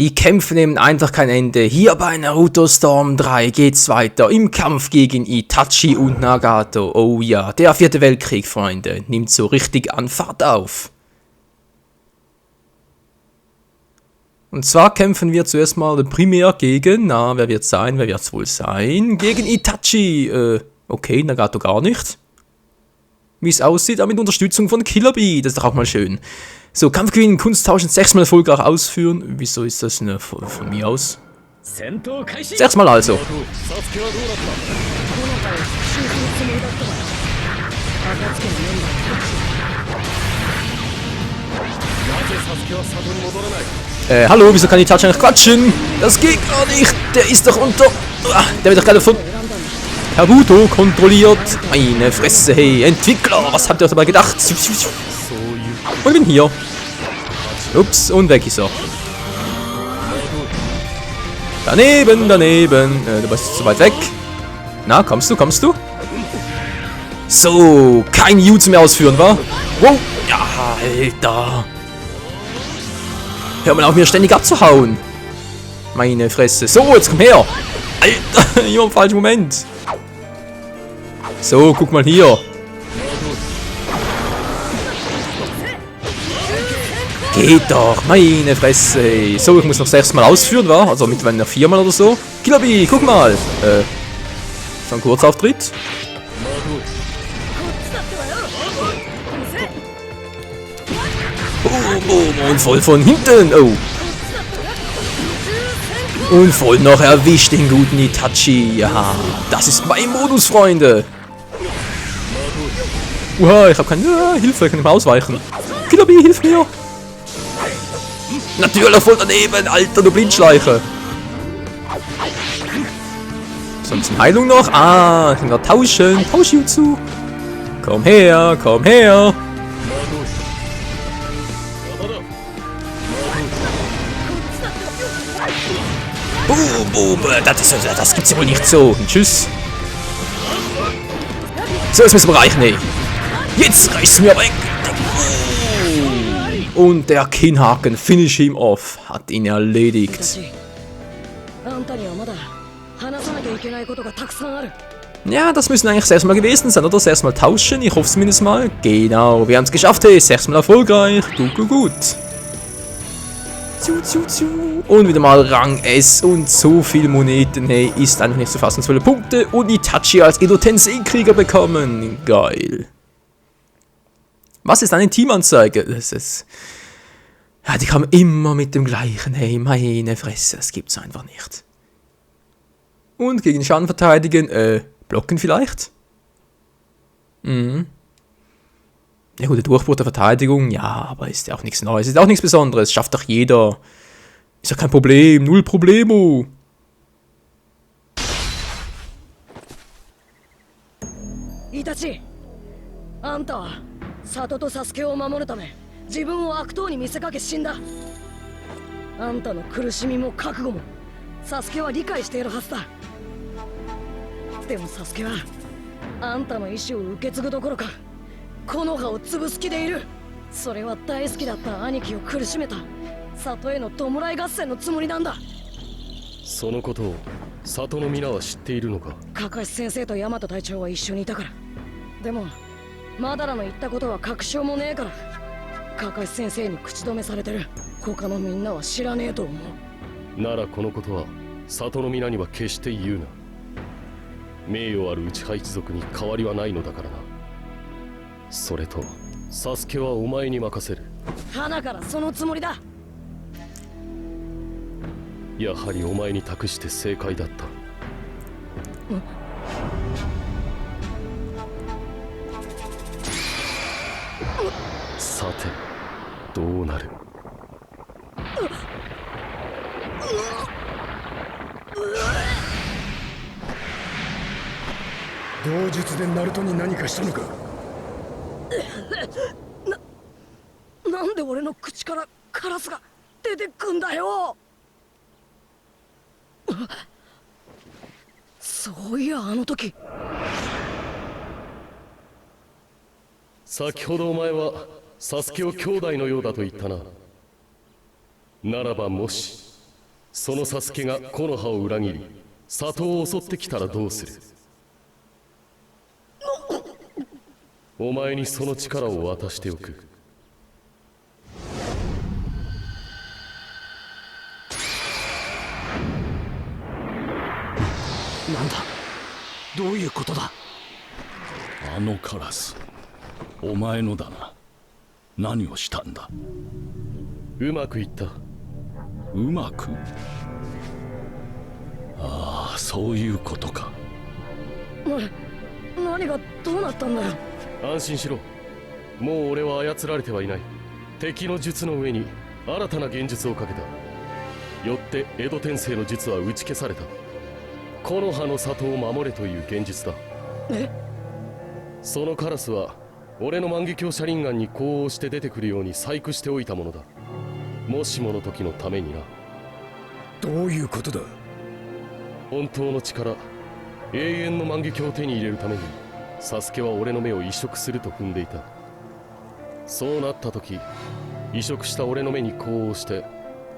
Die Kämpfe nehmen einfach kein Ende. Hier bei Naruto Storm 3 geht's weiter im Kampf gegen Itachi und Nagato. Oh ja, der 4. Weltkrieg, Freunde, nimmt so richtig an Fahrt auf. Und zwar kämpfen wir zuerst mal primär gegen, wer wird's wohl sein? Gegen Itachi. Okay, Nagato gar nicht. Wie es aussieht, aber mit Unterstützung von Killer Bee, das ist doch auch mal schön. So, Kampf gewinnen, Kunst tauschen, 6-mal erfolgreich ausführen. Wieso ist das von mir aus? 6-mal also. Hallo, wieso kann Itachi nicht quatschen? Das geht gar nicht. Der ist doch unter... Der wird doch gerade von... Kabuto kontrolliert. Meine Fresse, hey. Entwickler, was habt ihr euch dabei gedacht? Und bin hier. Ups, und weg ist er. Daneben. Du bist zu weit weg. Na, kommst du? So, kein Jutsu mehr ausführen, wa? Wow, ja, Alter. Hör mal auf, mir ständig abzuhauen. Meine Fresse. So, jetzt komm her. Alter, immer im falschen Moment. So, guck mal hier. Geht doch, meine Fresse. So, ich muss noch 6-mal ausführen, wa? Also mit 4-mal oder so. Killer Bee, guck mal. So ein Kurzauftritt. Boom, und voll von hinten. Oh. Und voll noch erwischt den guten Itachi. Ja, das ist mein Modus, Freunde. Ich hab keine Hilfe, ich kann nicht mehr ausweichen. Killer Bee, hilf mir. Natürlich voll daneben, Alter, du Blindschleiche. So, ein bisschen Heilung noch. Ich kann gerade tauschen. Tausch Jutsu. Komm her. Boom. Das gibt's ja wohl nicht so. Tschüss. So, jetzt müssen wir reichen, ey. Jetzt reicht's mir weg. Und der Kinnhaken, finish him off, hat ihn erledigt. Ja, das müssen eigentlich 6-mal gewesen sein, oder? 6-mal tauschen, ich hoffe es zumindest mal. Genau, wir haben es geschafft, hey, 6-mal erfolgreich. Gut. Und wieder mal Rang S und so viel Moneten, hey, ist einfach nicht zu fassen. 12 Punkte und Itachi als Edo Tensei-Krieger bekommen. Geil. Was ist eine Teamanzeige? Das ist... Ja, die kommen immer mit dem gleichen. Hey, meine Fresse, das gibt's einfach nicht. Und gegen Schaden verteidigen, blocken vielleicht? Ja gut, der Durchbruch der Verteidigung, ja, aber ist ja auch nichts Neues. Ist auch nichts Besonderes, schafft doch jeder. Ist ja kein Problem, null Problemo. Itachi, あんたは里とサスケを守るため自分を悪党に見せかけ死んだ。あんたの苦しみも覚悟もサスケは理解しているはずだ。でもサスケはあんたの意志を受け継ぐどころか木の葉を潰す気でいる。それは大好きだった兄貴を苦しめた里への弔い合戦のつもりなんだ。そのことを里の皆は知っているのか。カカシ先生とヤマト隊長は一緒にいたから。でもマダラの言ったことは確証もねえから、カカシ先生に口止めされてる。他のみんなは知らねえと思う。ならこのことは里の皆には決して言うな。名誉ある内派一族に変わりはないのだからな。それとサスケはお前に任せる。花からそのつもりだ。やはりお前に託して正解だった。さてどうなる。同日でナルトに何かしたのか。なんで俺の口からカラスが出てくんだよ。そういやあの時。先ほどお前はサスケを兄弟のようだと言ったな。ならばもしそのサスケが木の葉を裏切り里を襲ってきたらどうする？お前にその力を渡しておく。なんだ、どういうことだ？あのカラス、お前のだな。何をしたんだ？うまくいった。うまく？ああ、そういうことか。何がどうなったんだよ。安心しろ。もう俺は操られてはいない。敵の術の上に新たな現術をかけた。よって江戸天聖の術は打ち消された。木の葉の里を守れという現実だ。え？そのカラスは俺の万華鏡車輪眼に呼応して出てくるように細工しておいたものだ。もしもの時のためにな。どういうことだ？本当の力、永遠の万華鏡を手に入れるためにサスケは俺の目を移植すると踏んでいた。そうなった時、移植した俺の目に呼応して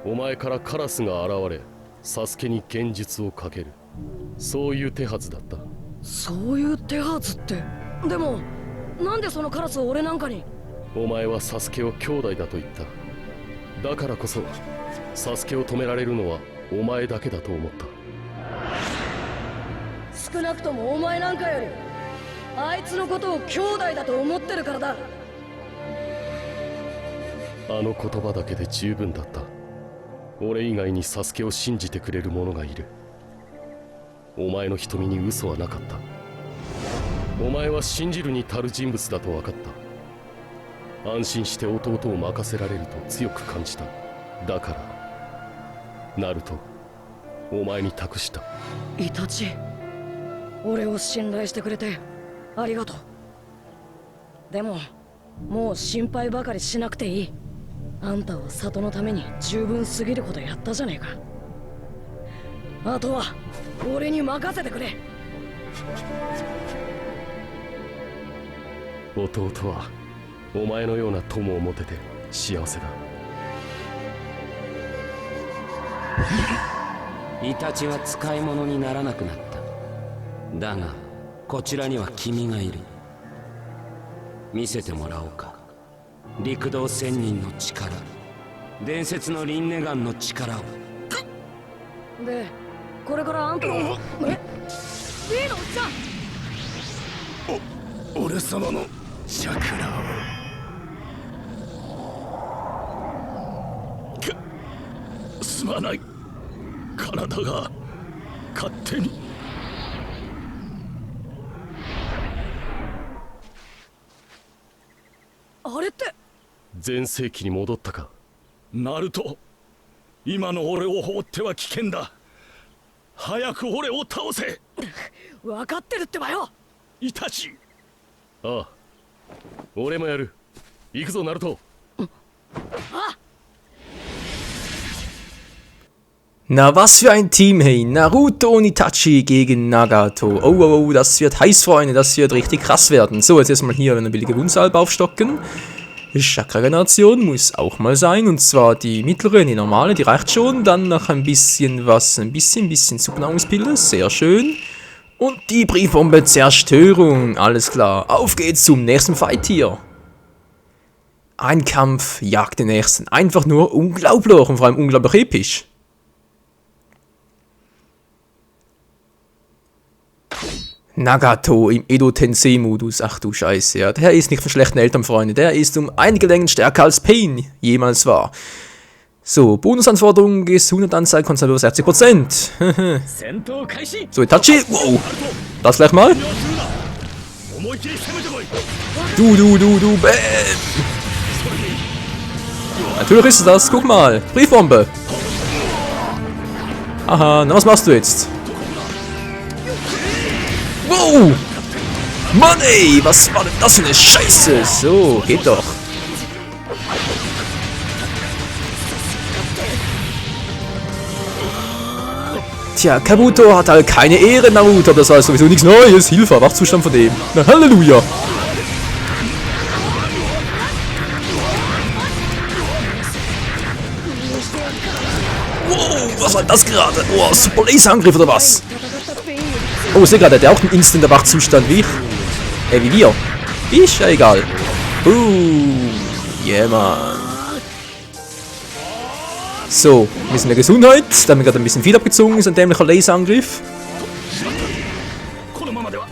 お前からカラスが現れサスケに現実をかける。そういう手はずだった。そういう手はずって。でもなんでそのカラスを俺なんかに？お前はサスケを兄弟だと言った。だからこそサスケを止められるのはお前だけだと思った。少なくともお前なんかよりあいつのことを兄弟だと思ってるからだ。あの言葉だけで十分だった。俺以外にサスケを信じてくれる者がいる。お前の瞳に嘘はなかった。お前は信じるに足る人物だと分かった。安心して弟を任せられると強く感じた。だからナルト、お前に託した。イタチ、俺を信頼してくれてありがとう。でももう心配ばかりしなくていい。あんたは里のために十分すぎることやったじゃねえか。あとは俺に任せてくれ。弟はお前のような友を持てて幸せだ。イタチは使い物にならなくなった。だがこちらには君がいる。見せてもらおうか。陸道仙人の力、伝説のリンネガンの力を。で、これからあんたのいいのおっちゃん。俺様のチャクラを。すまない。体が勝手に。あれって全盛期に戻ったか。ナルト、今の俺を放っては危険だ。早く俺を倒せ。分かってるってばよ。イタチ。ああ、俺もやる。行くぞナルト。Na, was für ein Team, hey. Naruto und Itachi gegen Nagato. Oh, oh, oh, das wird heiß, Freunde. Das wird richtig krass werden. So, jetzt erstmal hier eine billige Wundsalbe aufstocken. Chakra-Generation muss auch mal sein. Und zwar die mittlere, die normale, die reicht schon. Dann noch ein bisschen was, ein bisschen Subnahrungspille. Sehr schön. Und die Briefbombe Zerstörung. Alles klar. Auf geht's zum nächsten Fight hier. Ein Kampf jagt den nächsten. Einfach nur unglaublich und vor allem unglaublich episch. Nagato im Edo-Tensei-Modus. Ach du Scheiße, ja. Der ist nicht von schlechten Eltern, Freunde. Der ist um einige Längen stärker als Pain jemals war. So, Bonusanforderung ist 100 Anzahl, Konservator 60%. So, Itachi. Wow. Das gleich mal. Du, bäm. Natürlich ist es das. Guck mal. Briefbombe. Aha, na was machst du jetzt? Wow! Mann ey, was war denn das für eine Scheiße? So, geht doch. Tja, Kabuto hat halt keine Ehre, Naruto. Das war sowieso nichts Neues. Hilfe, Wachzustand von dem. Na, Halleluja. Wow, was war das gerade? Oh, super Laserangriff oder was? 戦ったスペインより Oh, ich sehe gerade, der hat auch einen Instant-Erwachzustand wie ich. Wie wir. Ist ja egal. Yeah, man. So, wir sind in der Gesundheit. Da haben wir gerade ein bisschen viel abgezogen. Ist ein dämlicher Laserangriff. このままでは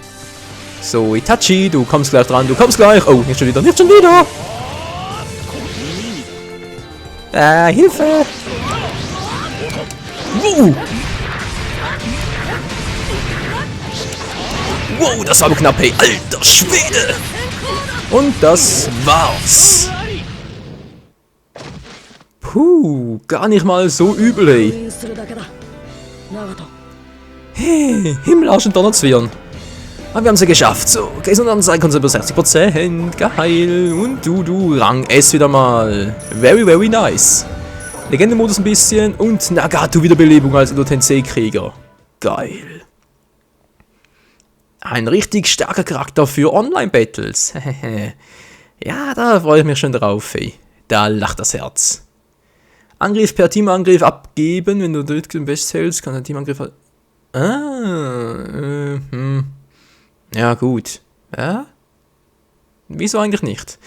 So, Itachi, du kommst gleich dran, du kommst gleich. Oh, nicht schon wieder, nicht schon wieder. Hilfe. Wow. Wow, das war aber knapp, hey, alter Schwede. Und das war's. Puh, gar nicht mal so übel, 封 ey. 印するだけだ長門 Hey, Himmelarsch und Donnerzwirn. Aber wir haben es ja geschafft. So, Gesundheitsanzeige uns über 60%. Geil. Und du, Rang S wieder mal. Very, very nice. Legendemodus ein bisschen. Und Nagato Wiederbelebung als Edo Tensei-Krieger. Geil. Ein richtig starker Charakter für Online-Battles. Ja, da freue ich mich schon drauf, ey. Da lacht das Herz. Angriff per Teamangriff abgeben. Wenn du dort den Best hältst, kann der Teamangriff... Ja, gut. Ja? Wieso eigentlich nicht?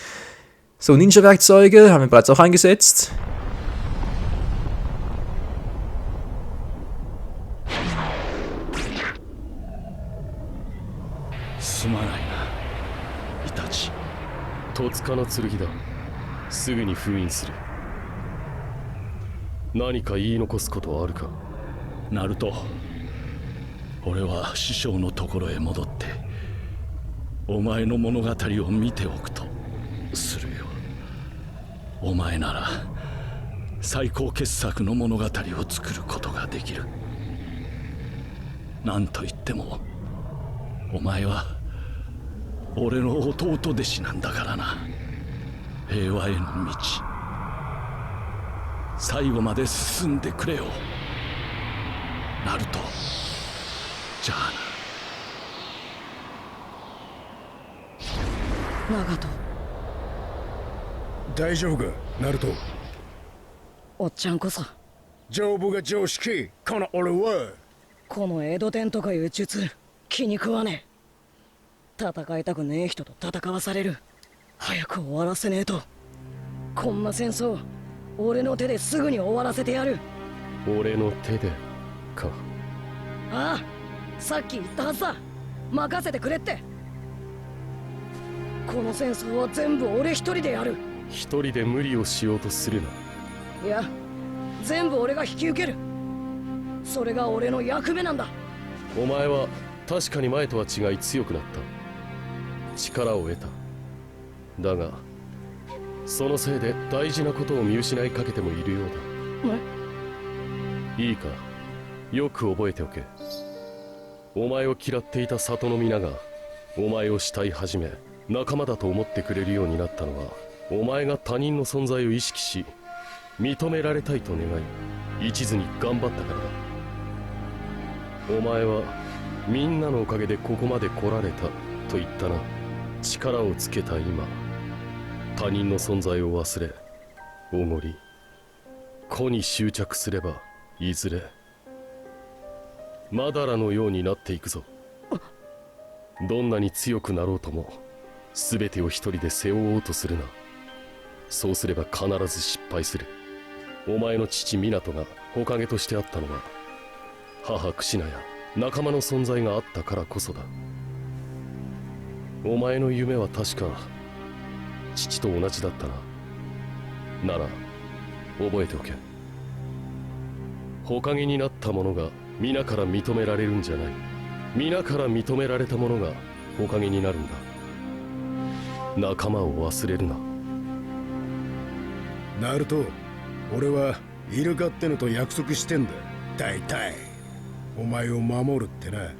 So, Ninja-Werkzeuge haben wir bereits auch eingesetzt.「戸塚の剣だ。すぐに封印する。何か言い残すことはあるか？ナルト、俺は師匠のところへ戻ってお前の物語を見ておくとするよ。お前なら最高傑作の物語を作ることができる。なんといってもお前は俺の弟弟子なんだからな。平和への道、最後まで進んでくれよナルト。じゃあな。長門大丈夫かナルト。おっちゃんこそ丈夫が常識。この俺はこの江戸天とかいう術気に食わねえ。戦いたくねえ人と戦わされる。早く終わらせねえと。こんな戦争俺の手ですぐに終わらせてやる。俺の手でか。ああ、さっき言ったはずだ。任せてくれって。この戦争は全部俺一人でやる。一人で無理をしようとするな。いや、全部俺が引き受ける。それが俺の役目なんだ。お前は確かに前とは違い強くなった。力を得た。だがそのせいで大事なことを見失いかけてもいるようだ。いいか、よく覚えておけ。お前を嫌っていた里の皆がお前を慕い始め仲間だと思ってくれるようになったのは、お前が他人の存在を意識し認められたいと願い一途に頑張ったからだ。お前はみんなのおかげでここまで来られたと言ったな。力をつけた今、他人の存在を忘れおごり個に執着すれば、いずれマダラのようになっていくぞ。どんなに強くなろうとも全てを一人で背負おうとするな。そうすれば必ず失敗する。お前の父湊が火影としてあったのは、母クシナや仲間の存在があったからこそだ。お前の夢は確か父と同じだったな。なら覚えておけ。火影になった者が皆から認められるんじゃない。皆から認められた者が火影になるんだ。仲間を忘れるな。ナルト、俺はイルカってのと約束してんだ。大体お前を守るってな。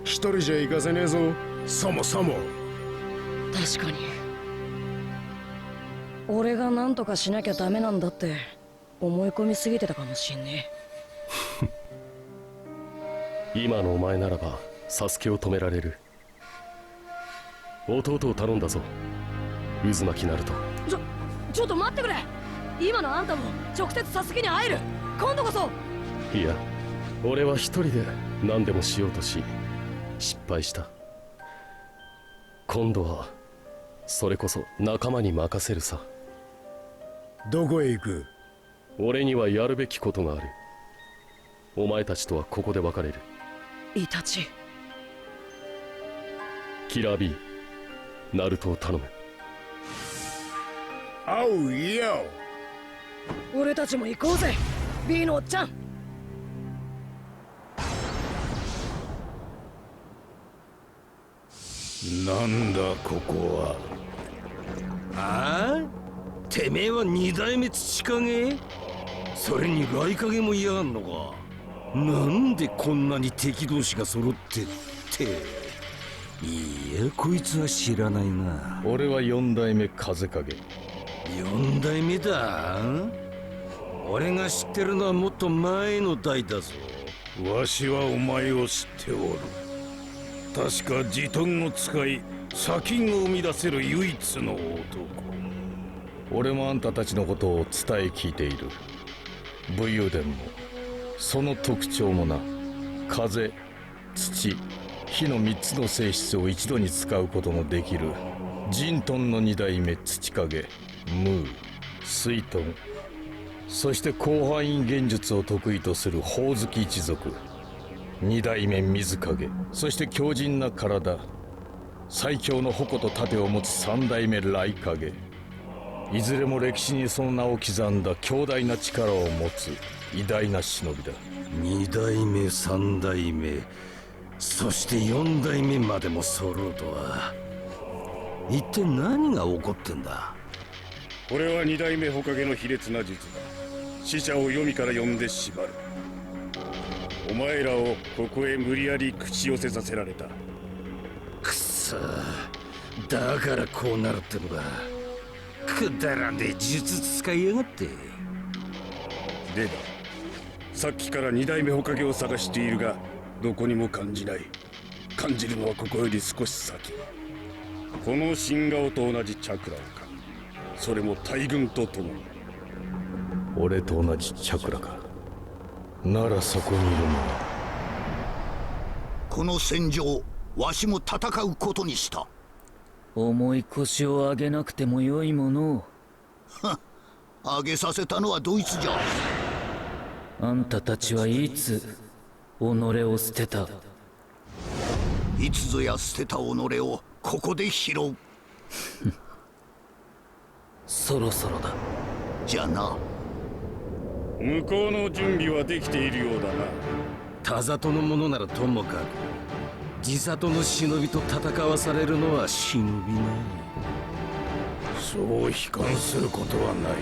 一人じゃ行かせねえぞ、そもそも。確かに俺が何とかしなきゃダメなんだって思い込みすぎてたかもしんねえ。今のお前ならばサスケを止められる。弟を頼んだぞ、渦巻きナルト。ちょっと待ってくれ。今のあんたも直接サスケに会える。今度こそいや、俺は一人で何でもしようとし失敗した。今度はそれこそ仲間に任せるさ。どこへ行く？俺にはやるべきことがある。お前たちとはここで別れる。イタチ。キラー B、 ナルトを頼む。おうよ。俺たちも行こうぜ B のおっちゃん。なんだここは。ああ、てめえは二代目土影？それに雷影も嫌がんのか。なんでこんなに敵同士が揃ってって。いや、こいつは知らないな。俺は四代目風影。四代目だ。俺が知ってるのはもっと前の代だぞ。わしはお前を知っておる。確かジトンを使い砂金を生み出せる唯一の男。俺もあんたたちのことを伝え聞いている。武勇伝もその特徴もな。風、土、火の3つの性質を一度に使うことのできるジントンの2代目土影、ムー、水遁、そして広範囲幻術を得意とするホウズキ一族、2代目水影、そして強靭な体、最強の矛と盾を持つ3代目雷影。いずれも歴史にその名を刻んだ強大な力を持つ偉大な忍びだ。二代目、三代目、そして四代目までも揃うとは。一体何が起こってんだ。これは二代目火影の卑劣な術だ。死者を黄泉から呼んで縛る。お前らをここへ無理やり口寄せさせられた。くそ、だからこうなるってのか。くだらねえ術使いやがって。でだ、さっきから二代目火影を探しているがどこにも感じない。感じるのはここより少し先。この新顔と同じチャクラをか、それも大軍と共に。俺と同じチャクラか。ならそこにいるのは。この戦場、わしも戦うことにした。重い腰を上げなくてもよいものを。上げさせたのはドイツじゃ。あんたたちはいつ己を捨てた？いつぞや捨てた己をここで拾う。そろそろだ。じゃな。向こうの準備はできているようだな。田里のものならともかく、地里の忍びと戦わされるのは忍びない。そう悲観することはない。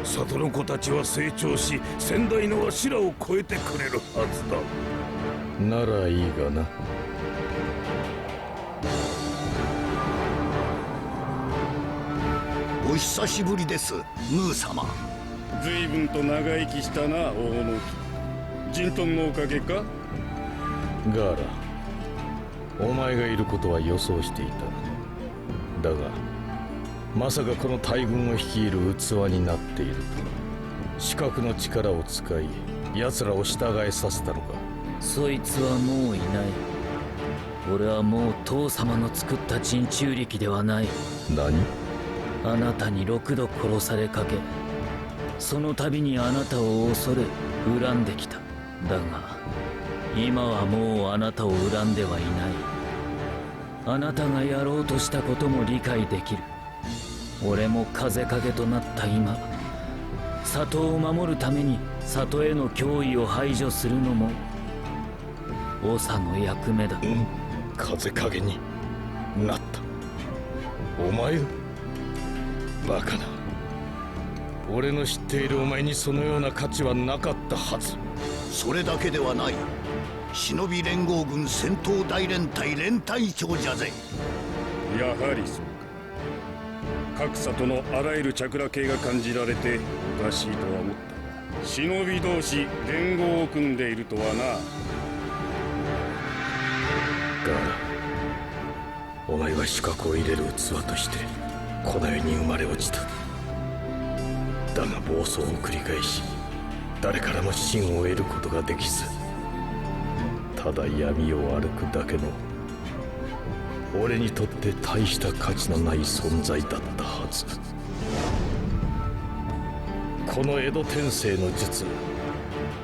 里の子たちは成長し、先代のわしらを超えてくれるはずだ。ならいいがな。お久しぶりです、ムー様。随分と長生きしたな、大野木。ジントンのおかげか？ガーラ、お前がいることは予想していた。だがまさかこの大軍を率いる器になっているとは。視覚の力を使い奴らを従えさせたのか。そいつはもういない。俺はもう父様の作った人中力ではない。何？あなたに6度殺されかけ、その度にあなたを恐れ恨んできた。だが今はもうあなたを恨んではいない。あなたがやろうとしたことも理解できる。俺も風影となった今、里を守るために里への脅威を排除するのも長の役目だ。風影になった。お前がバカな。俺の知っているお前にそのような価値はなかったはず。それだけではない。忍び連合軍戦闘大連隊連隊長じゃぜ。やはりそうか。各里のあらゆるチャクラ系が感じられておかしいとは思ったが、忍び同士連合を組んでいるとはな。ガーラ、お前は視覚を入れる器としてこの世に生まれ落ちた。だが暴走を繰り返し誰からも信を得ることができず、ただ闇を歩くだけの俺にとって大した価値のない存在だったはず。この江戸天聖の術、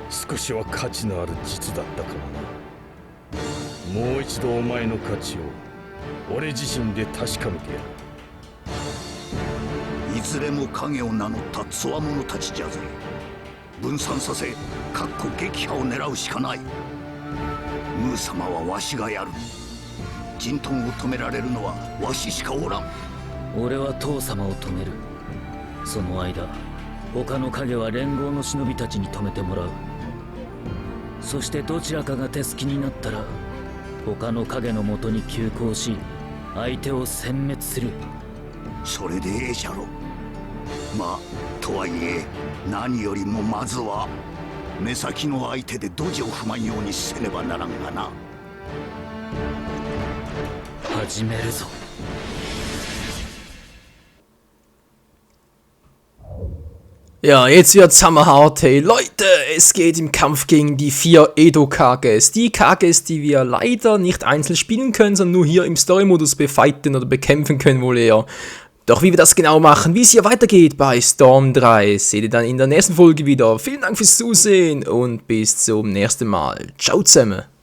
少しは価値のある術だったかもな。もう一度お前の価値を俺自身で確かめてやる。いずれも影を名乗ったつわものたちじゃぜ。分散させ、撃破を狙うしかない。ムー様はわしがやる。陣頭を止められるのはわししかおらん。俺は父様を止める。その間、他の影は連合の忍びたちに止めてもらう。そしてどちらかが手すきになったら、他の影のもとに急行し、相手を殲滅する。それでええじゃろ。まあとはいえ何よりもまずは目先の相手でドジを踏まんようにせねばならんがな。始めるぞ。Ja, jetzt wird's hammerhart, hey Leute, es geht im Kampf gegen die 4 Edo-Kages. Die Kages, die wir leider nicht einzeln spielen können, sondern nur hier im Story-Modus befighten oder bekämpfen können wohl eher. Doch wie wir das genau machen, wie es hier weitergeht bei Storm 3, seht ihr dann in der nächsten Folge wieder. Vielen Dank fürs Zusehen und bis zum nächsten Mal. Ciao zusammen.